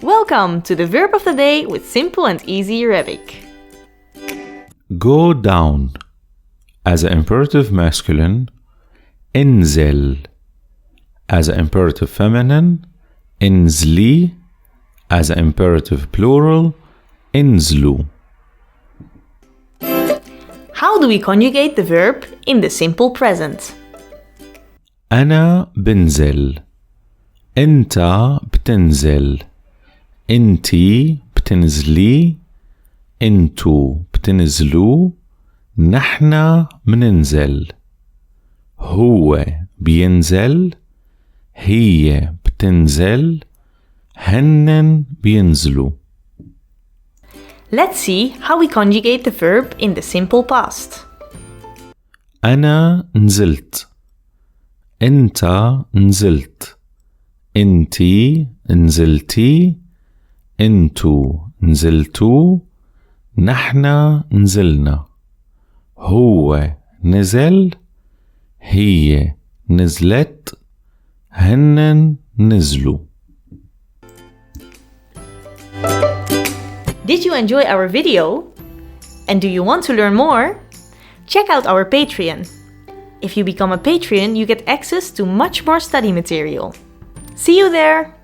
Welcome to the verb of the day with simple and easy Arabic. Go down. As an imperative masculine, انزل. As an imperative feminine, انزلي. As an imperative plural, انزلوا. How do we conjugate the verb in the simple present? أنا بنزل. أنت بتنزل. أنتي بتنزلي. أنتو بتنزلوا. نحن مننزل. هو بينزل. هي بتنزل. هنن بينزلوا. Let's see how we conjugate the verb in the simple past. أنا نزلت. أنت نزلت. أنتي نزلتي. أنتو نزلتوا. نحن نزلنا. هو نزل. هي نزلت. هنن نزلوا. Did you enjoy our video? And do you want to learn more? Check out our Patreon. If you become a patron, you get access to much more study material. See you there!